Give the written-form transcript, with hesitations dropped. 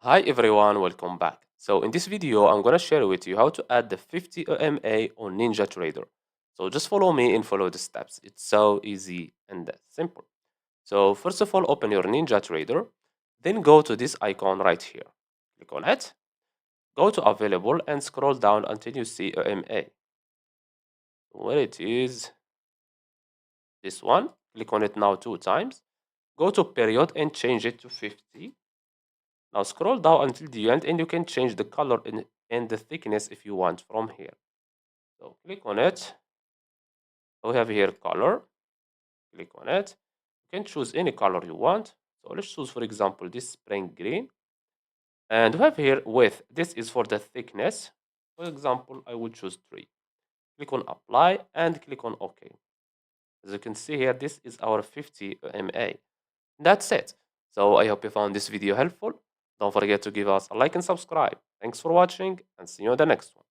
Hi everyone, welcome back. So in this video, I'm gonna share with you how to add the 50 EMA on NinjaTrader. So just follow me and follow the steps. It's so easy and simple. So first of all, open your NinjaTrader, then go to this icon right here. Click on it, go to available and scroll down until you see EMA. Where it is, this one, click on it now 2 times. Go to period and change it to 50. Now scroll down until the end and you can change the color and the thickness if you want from here. So click on it. We have here color. Click on it. You can choose any color you want. So let's choose, for example, this spring green. And we have here width. This is for the thickness. For example, I would choose 3. Click on apply and click on OK. As you can see here, this is our 50 MA. That's it. So I hope you found this video helpful. Don't forget to give us a like and subscribe. Thanks for watching and see you in the next one.